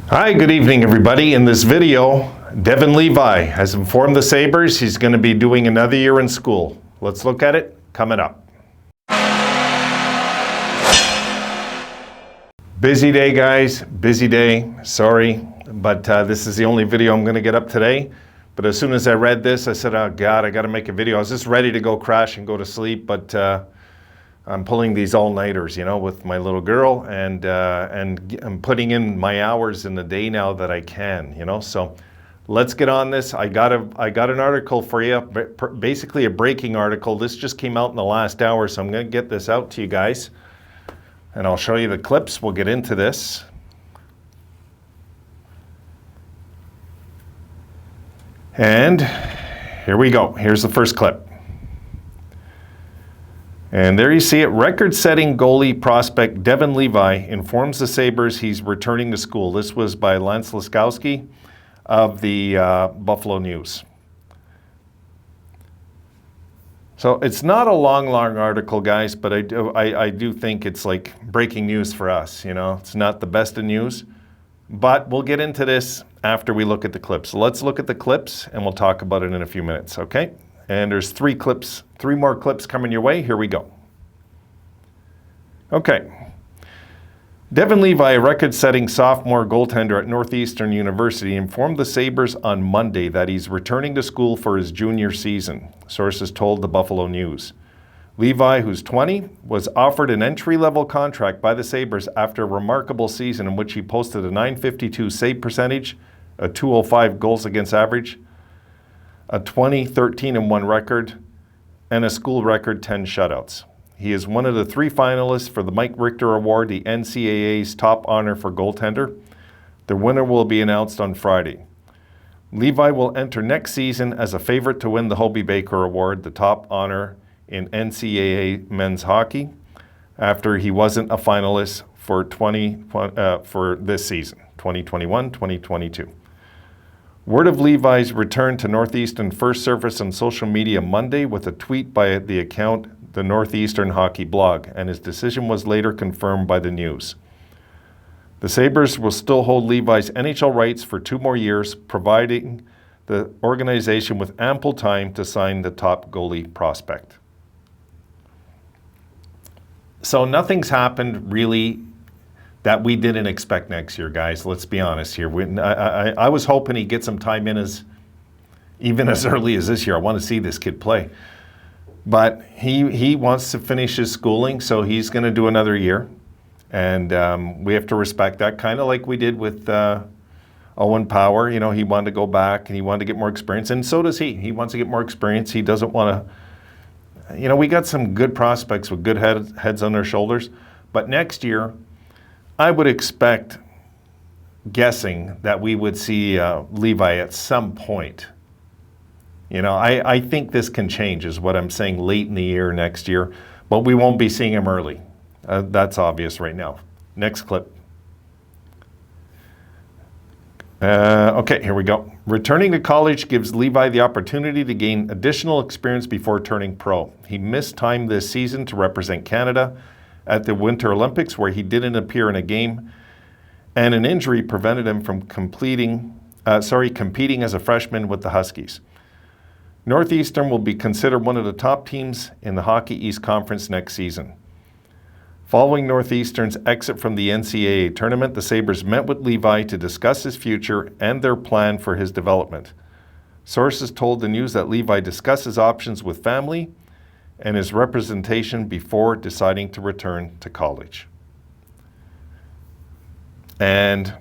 Hi, good evening, everybody. In this video, Devon Levi has informed the Sabres he's going to be doing another year in school. Let's look at it coming up. Busy day, guys. Busy day. Sorry, but this is the only video I'm going to get up today. But as soon as I read this, I said, oh God, I got to make a video. I was just ready to go crash and go to sleep, but I'm pulling these all-nighters, with my little girl, and I'm putting in my hours in the day now that I can, So let's get on this. I got an article for you, basically a breaking article. This just came out in the last hour, so I'm going to get this out to you guys, and I'll show you the clips. We'll get into this. And here we go. Here's the first clip. And there you see it. Record-setting goalie prospect Devon Levi informs the Sabres he's returning to school. This was by Lance Laskowski of the Buffalo News. So it's not a long article, guys, but I do think it's like breaking news for us. It's not the best of news, but we'll get into this after we look at the clips. So let's look at the clips, and we'll talk about it in a few minutes, okay? And there's three more clips coming your way. Here we go. Okay. Devon Levi, a record-setting sophomore goaltender at Northeastern University, informed the Sabres on Monday that he's returning to school for his junior season, sources told the Buffalo News. Levi, who's 20, was offered an entry-level contract by the Sabres after a remarkable season in which he posted a .952 save percentage, a .205 goals against average, a 20-13-1 record, and a school record 10 shutouts. He is one of the 3 finalists for the Mike Richter Award, the NCAA's top honor for goaltender. The winner will be announced on Friday. Levi will enter next season as a favorite to win the Hobey Baker Award, the top honor in NCAA men's hockey, after he wasn't a finalist for this season, 2021-2022. Word of Levi's return to Northeastern first surfaced on social media Monday with a tweet by the account The Northeastern Hockey Blog, and his decision was later confirmed by the News. The Sabres will still hold Levi's NHL rights for 2 more years, providing the organization with ample time to sign the top goalie prospect. So nothing's happened really that we didn't expect next year, guys. Let's be honest here. I was hoping he'd get some time in even as early as this year. I want to see this kid play. But he wants to finish his schooling, so he's going to do another year. And we have to respect that, kind of like we did with Owen Power. He wanted to go back and he wanted to get more experience, and so does he. He wants to get more experience. He doesn't want to, we got some good prospects with good heads on their shoulders. But next year, I would expect, guessing, that we would see Levi at some point. I think this can change, is what I'm saying, late in the year next year, but we won't be seeing him early. That's obvious right now. Next clip. Okay, here we go. Returning to college gives Levi the opportunity to gain additional experience before turning pro. He missed time this season to represent Canada at the Winter Olympics, where he didn't appear in a game, and an injury prevented him from competing as a freshman with the Huskies. Northeastern will be considered one of the top teams in the Hockey East Conference next season. Following Northeastern's exit from the NCAA tournament, the Sabres met with Levi to discuss his future and their plan for his development. Sources told the News that Levi discussed his options with family and his representation before deciding to return to college. And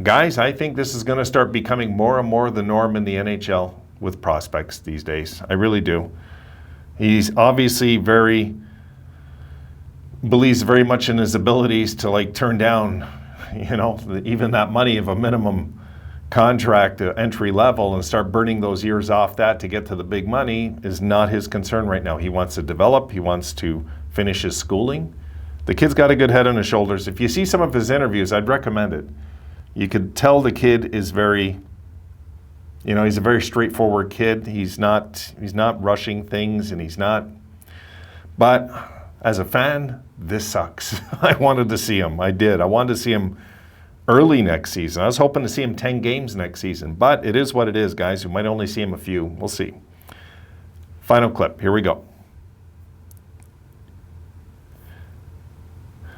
guys, I think this is going to start becoming more and more the norm in the NHL with prospects these days. I really do. He's obviously believes very much in his abilities to turn down, even that money of a minimum contract entry level and start burning those years off that to get to the big money is not his concern right now. He wants to develop. He wants to finish his schooling. The kid's got a good head on his shoulders. If you see some of his interviews, I'd recommend it. You could tell the kid is he's a very straightforward kid. He's not rushing things, and he's not. But as a fan, this sucks. I wanted to see him. I did. I wanted to see him early next season. I was hoping to see him 10 games next season, but it is what it is, guys. We might only see him a few. We'll see. Final clip. Here we go.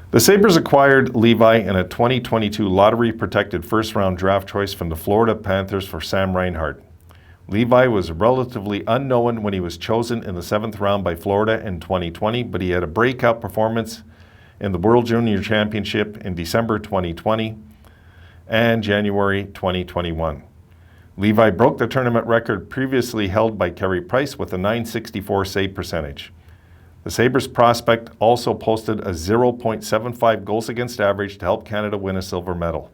The Sabres acquired Levi in a 2022 lottery-protected first-round draft choice from the Florida Panthers for Sam Reinhart. Levi was relatively unknown when he was chosen in the 7th round by Florida in 2020, but he had a breakout performance in the World Junior Championship in December 2020 and January 2021. Levi broke the tournament record previously held by Carey Price with a .964 save percentage. The Sabres prospect also posted a 0.75 goals against average to help Canada win a silver medal.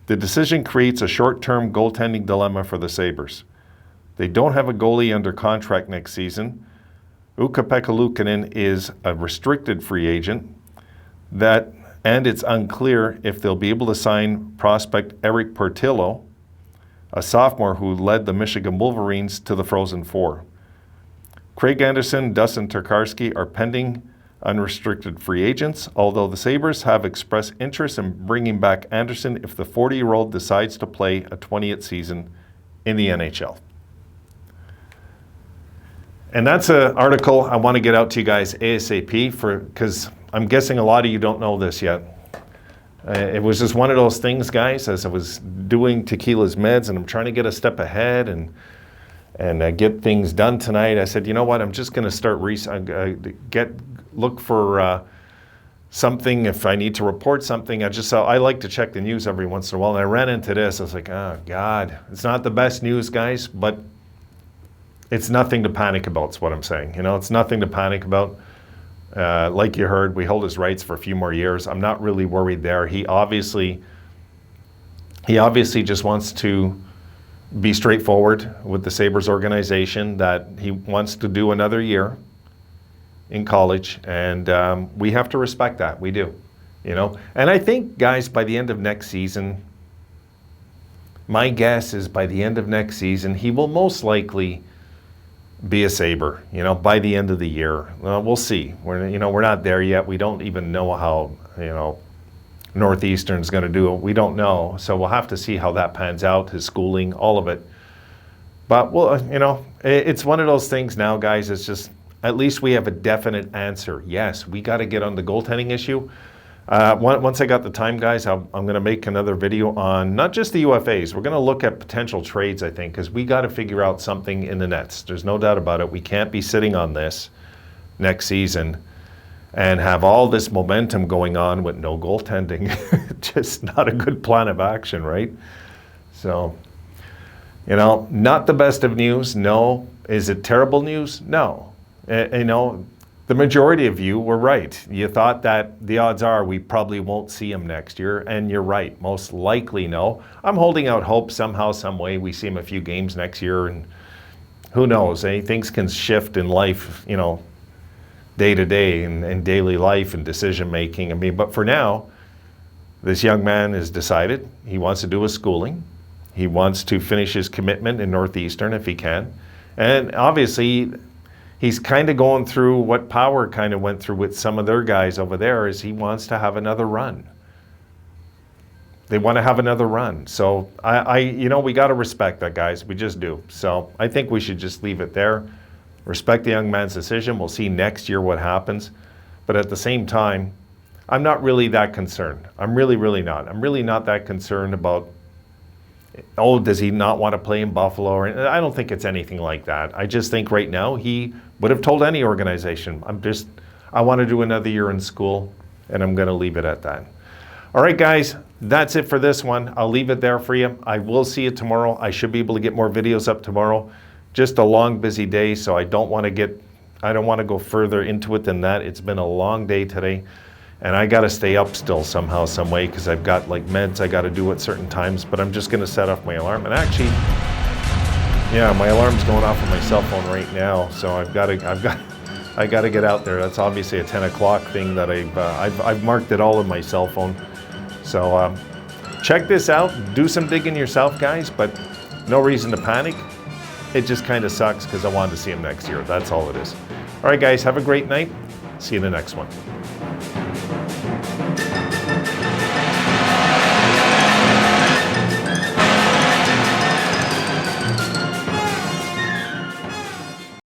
The decision creates a short-term goaltending dilemma for the Sabres. They don't have a goalie under contract next season. Ukko-Pekka Luukkonen is a restricted free agent, and it's unclear if they'll be able to sign prospect Eric Portillo, a sophomore who led the Michigan Wolverines to the Frozen Four. Craig Anderson, Dustin Tokarski are pending unrestricted free agents, although the Sabres have expressed interest in bringing back Anderson if the 40-year-old decides to play a 20th season in the NHL. And that's an article I want to get out to you guys ASAP because I'm guessing a lot of you don't know this yet. It was just one of those things, guys, as I was doing Tequila's Meds and I'm trying to get a step ahead and get things done tonight. I said, you know what, I'm just going to start look for something if I need to report something. I like to check the news every once in a while, and I ran into this. I was like, oh God, it's not the best news, guys, but it's nothing to panic about, is what I'm saying. You know, it's nothing to panic about. Like you heard, we hold his rights for a few more years. I'm not really worried there. He obviously just wants to be straightforward with the Sabres organization that he wants to do another year in college, and we have to respect that. We do, you know. And I think, guys, by the end of next season, my guess is by the end of next season, he will most likely be a Sabre, you know, by the end of the year. We'll see. We're not there yet. We don't even know how, Northeastern's going to do it. We don't know. So we'll have to see how that pans out, his schooling, all of it. But, well, it's one of those things now, guys. It's just, at least we have a definite answer. Yes, we got to get on the goaltending issue. Once I got the time, guys, I'm going to make another video on not just the UFAs. We're going to look at potential trades, I think, because we got to figure out something in the nets. There's no doubt about it. We can't be sitting on this next season and have all this momentum going on with no goaltending. Just not a good plan of action, right? So, not the best of news, no. Is it terrible news? No. The majority of you were right. You thought that the odds are we probably won't see him next year, and you're right. Most likely no. I'm holding out hope somehow, some way we see him a few games next year, and who knows, things can shift in life, day to day and daily life and decision making. But for now, this young man has decided he wants to do his schooling. He wants to finish his commitment in Northeastern if he can. And obviously, he's kind of going through what Power kind of went through with some of their guys over there, is he wants to have another run. They want to have another run. So we got to respect that, guys. We just do. So I think we should just leave it there. Respect the young man's decision. We'll see next year what happens. But at the same time, I'm not really that concerned. I'm really, really not. I'm really not that concerned about, does he not want to play in Buffalo? I don't think it's anything like that. I just think right now he would have told any organization, I want to do another year in school, and I'm going to leave it at that. All right, guys, that's it for this one. I'll leave it there for you. I will see you tomorrow. I should be able to get more videos up tomorrow. Just a long, busy day, so I don't want to go further into it than that. It's been a long day today, and I got to stay up still somehow, some way, because I've got meds I got to do at certain times. But I'm just going to set off my alarm. And actually, my alarm's going off on my cell phone right now, so I got to get out there. That's obviously a 10 o'clock thing that I've marked it all in my cell phone. So check this out. Do some digging yourself, guys, but no reason to panic. It just kind of sucks because I wanted to see him next year. That's all it is. All right, guys, have a great night. See you in the next one.